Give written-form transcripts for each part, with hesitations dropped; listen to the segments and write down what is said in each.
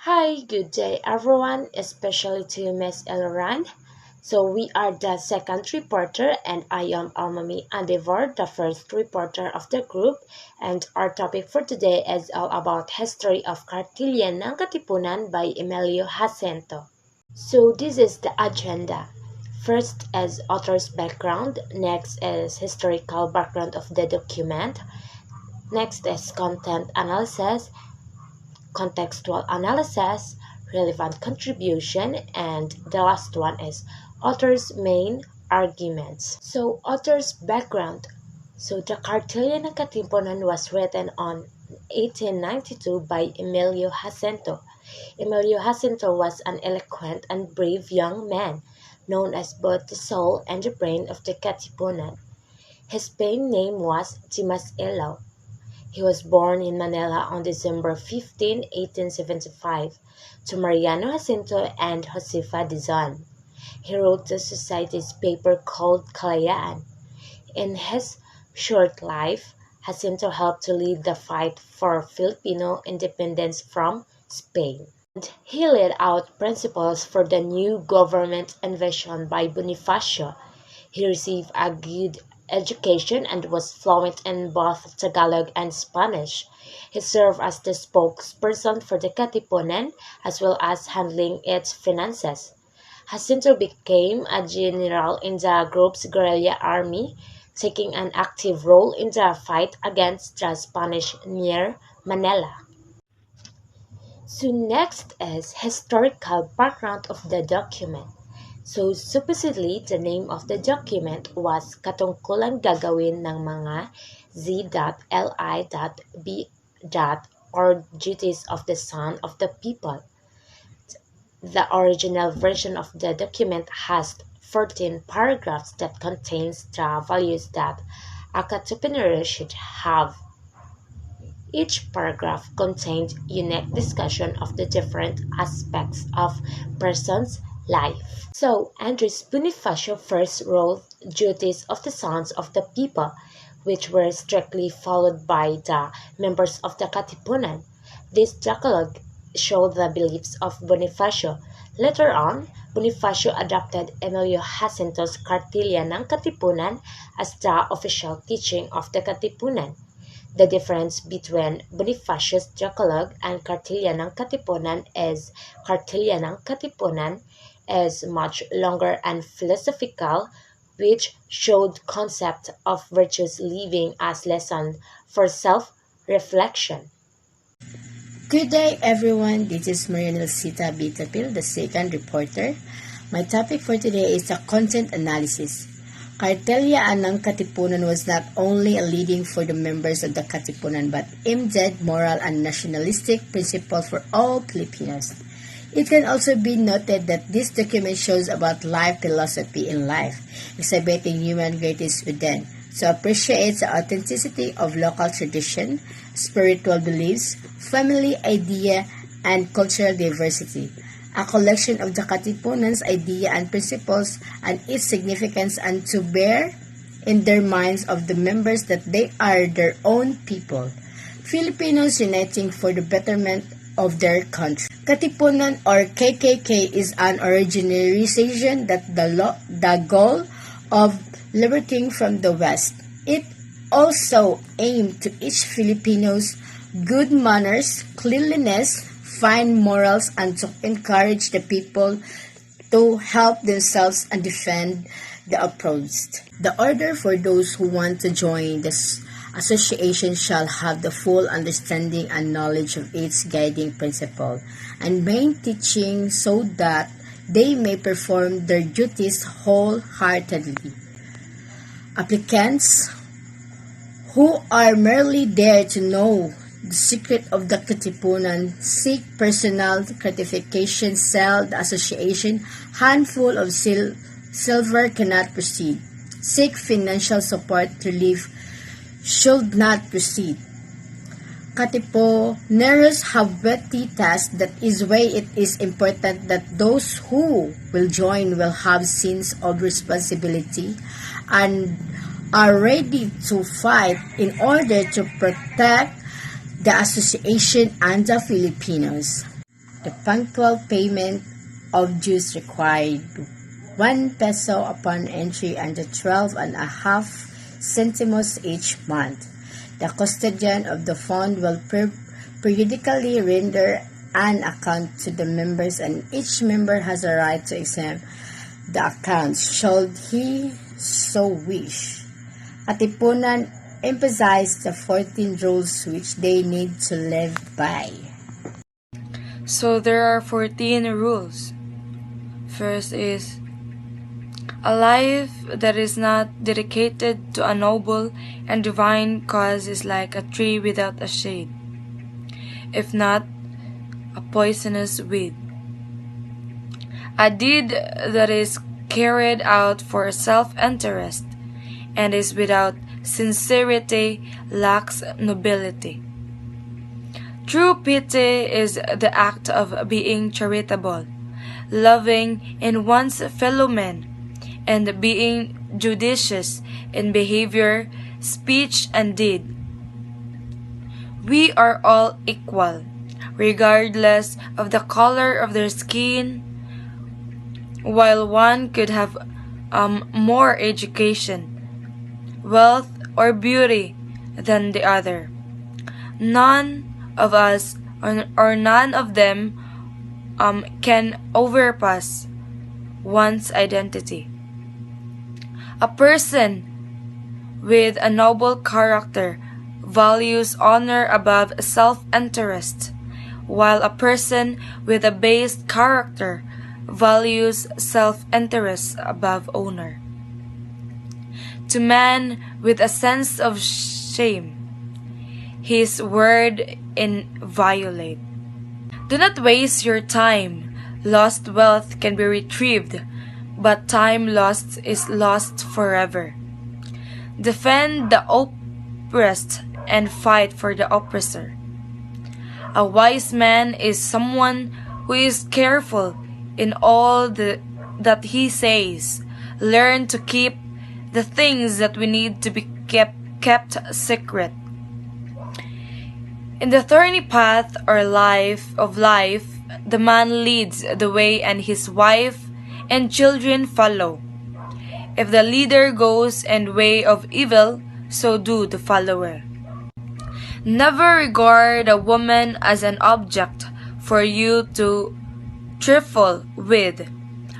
Hi, good day everyone, especially to Miss Elran. So we are the second reporter and I am Almami Andevor, the first reporter of the group, and our topic for today is all about history of Kartilyan ng Katipunan by Emilio Jacinto. So this is the agenda. First is author's background, next is historical background of the document, next is content analysis, contextual analysis, relevant contribution, and the last one is author's main arguments. So, author's background. So, the Kartilya ng Katipunan was written on 1892 by Emilio Jacinto. Emilio Jacinto was an eloquent and brave young man, known as both the soul and the brain of the Katipunan. His pen name was Dimas Elaw. He was born in Manila on December 15, 1875, to Mariano Jacinto and Josefa Dizon. He wrote the society's paper called Kalayaan. In his short life, Jacinto helped to lead the fight for Filipino independence from Spain. And he laid out principles for the new government envisioned by Bonifacio. He received a good education and was fluent in both Tagalog and Spanish. He served as the spokesperson for the Katipunan as well as handling its finances. Jacinto became a general in the group's guerrilla army, taking an active role in the fight against the Spanish near Manila. So next is historical background of the document. So supposedly, the name of the document was Katungkulang Gagawin ng mga Z.Li.B. or Duties of the Son of the People. The original version of the document has 14 paragraphs that contains the values that a Katipunero should have. Each paragraph contained unique discussion of the different aspects of person's life. So, Andres Bonifacio first wrote Duties of the Sons of the People, which were strictly followed by the members of the Katipunan. This decalogue showed the beliefs of Bonifacio. Later on, Bonifacio adopted Emilio Jacinto's Kartilya ng Katipunan as the official teaching of the Katipunan. The difference between Bonifacio's Decalogue and Kartilya ng Katipunan is Kartilya ng Katipunan is much longer and philosophical, which showed concept of virtuous living as lesson for self-reflection. Good day, everyone. This is Marianel Sita Bitapil, the second reporter. My topic for today is the content analysis. Kartilyaan ng Katipunan was not only a leading for the members of the Katipunan but aimed moral and nationalistic principles for all Filipinos. It can also be noted that this document shows about life philosophy in life, exhibiting human greatness within, so appreciates the authenticity of local tradition, spiritual beliefs, family idea, and cultural diversity. A collection of the Katipunan's idea and principles and its significance, and to bear in their minds of the members that they are their own people, Filipinos uniting for the betterment of their country. Katipunan or KKK is an organization that the goal of liberating from the West. It also aimed to teach Filipinos good manners, cleanliness, fine morals, and to encourage the people to help themselves and defend the oppressed. The order for those who want to join this association shall have the full understanding and knowledge of its guiding principle and main teaching so that they may perform their duties wholeheartedly. Applicants who are merely there to know the secret of the Katipunan seek personal gratification, sell the association, handful of silver cannot proceed. Seek financial support, relief should not proceed. Katipuneros have weighty tasks. That is why it is important that those who will join will have sense of responsibility and are ready to fight in order to protect the association and the Filipinos. The punctual payment of dues required 1 peso upon entry and 12.5 centimos each month. The custodian of the fund will periodically render an account to the members, and each member has a right to examine the accounts should he so wish. Katipunan emphasized the 14 rules which they need to live by. So there are 14 rules. First is, a life that is not dedicated to a noble and divine cause is like a tree without a shade, if not a poisonous weed. A deed that is carried out for self-interest and is without sincerity lacks nobility. True pity is the act of being charitable, loving in one's fellow men, and being judicious in behavior, speech, and deed. We are all equal, regardless of the color of their skin. While one could have more education, wealth, or beauty than the other, none of us or none of them can overpass one's identity. A person with a noble character values honor above self-interest, while a person with a base character values self-interest above honor. To man with a sense of shame, his word inviolate. Do not waste your time. Lost wealth can be retrieved, but time lost is lost forever. Defend the oppressed and fight for the oppressor. A wise man is someone who is careful in all that he says. Learn to keep the things that we need to be kept secret. In the thorny path or life, the man leads the way and his wife and children follow. If the leader goes in way of evil, so do the follower. Never regard a woman as an object for you to trifle with.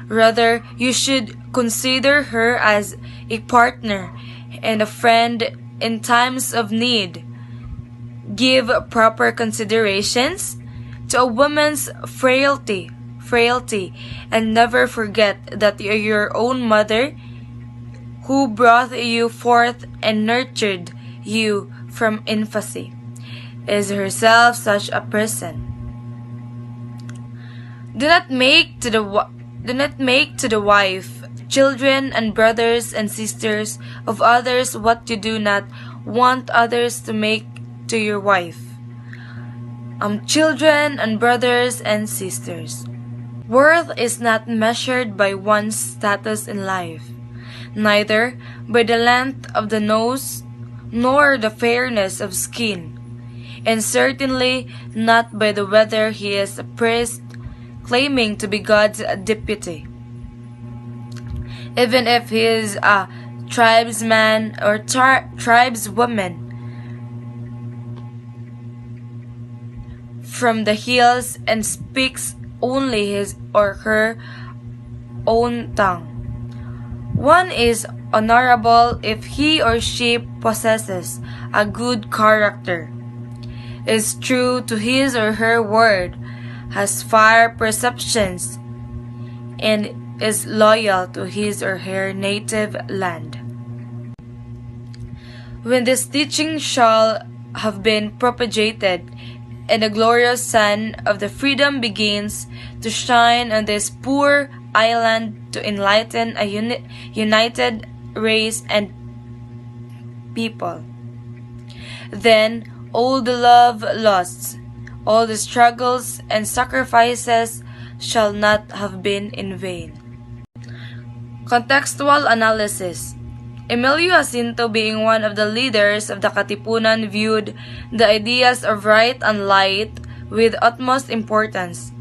Rather, you should consider her as a partner and a friend in times of need. Give proper considerations to a woman's frailty, and never forget that your own mother, who brought you forth and nurtured you from infancy, is herself such a person. Do not make to the wife, children, and brothers and sisters of others what you do not want others to make to your wife. Children and brothers and sisters. Worth is not measured by one's status in life, neither by the length of the nose nor the fairness of skin, and certainly not by the whether he is a priest claiming to be God's deputy. Even if he is a tribesman or tribeswoman from the hills and speaks only his or her own tongue. One is honorable if he or she possesses a good character, is true to his or her word, has fair perceptions, and is loyal to his or her native land. When this teaching shall have been propagated, and the glorious sun of the freedom begins to shine on this poor island to enlighten a united race and people, then all the love lost, all the struggles and sacrifices shall not have been in vain. Contextual analysis. Emilio Jacinto, being one of the leaders of the Katipunan, viewed the ideas of right and light with utmost importance.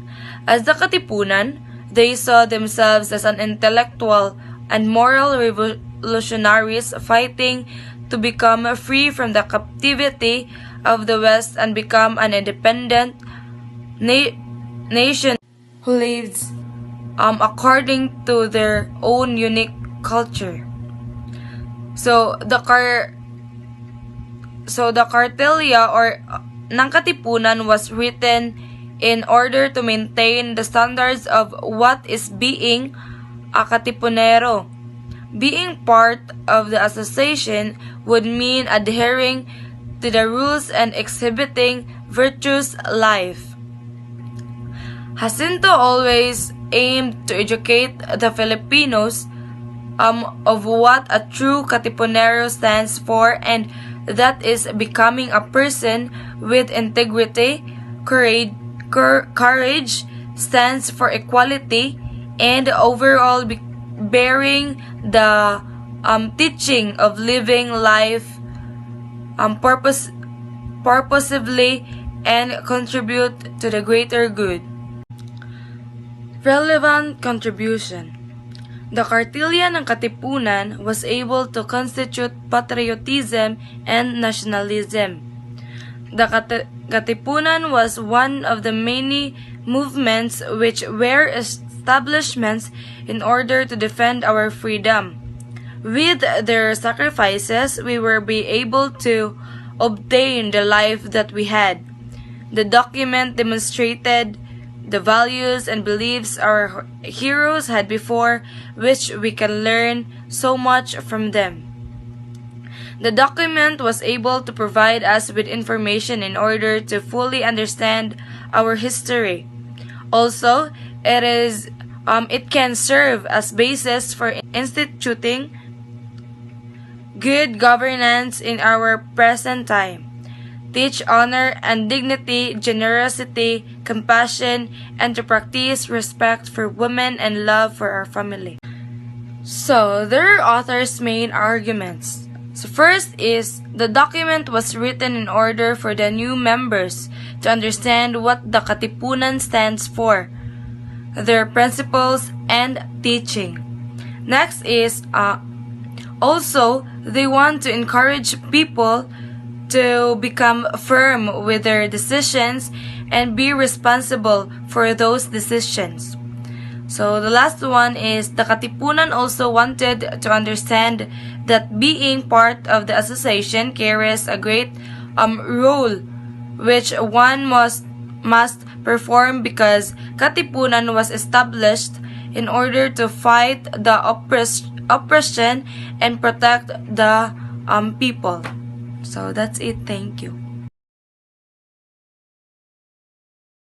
As the Katipunan, they saw themselves as an intellectual and moral revolutionaries fighting to become free from the captivity of the West and become an independent nation who lives according to their own unique culture. So the Cartelia or ng Katipunan was written in order to maintain the standards of what is being a Katipunero. Being part of the association would mean adhering to the rules and exhibiting virtuous life. Jacinto always aimed to educate the Filipinos of what a true Katipunero stands for, and that is becoming a person with integrity, courage, stands for equality, and overall bearing the teaching of living life purposefully and contribute to the greater good. Relevant contribution. The Cartilla ng Katipunan was able to constitute patriotism and nationalism. The Katipunan was one of the many movements which were establishments in order to defend our freedom. With their sacrifices, we were be able to obtain the life that we had. The document demonstrated the values and beliefs our heroes had before, which we can learn so much from them. The document was able to provide us with information in order to fully understand our history. Also, it can serve as basis for instituting good governance in our present time. Teach honor and dignity, generosity, compassion, and to practice respect for women and love for our family. So, there are authors' main arguments. So first is, the document was written in order for the new members to understand what the Katipunan stands for, their principles and teaching. Next is, also, they want to encourage people to become firm with their decisions and be responsible for those decisions. So the last one is, the Katipunan also wanted to understand that being part of the association carries a great role which one must perform, because Katipunan was established in order to fight the oppression and protect the people. So that's it. Thank you.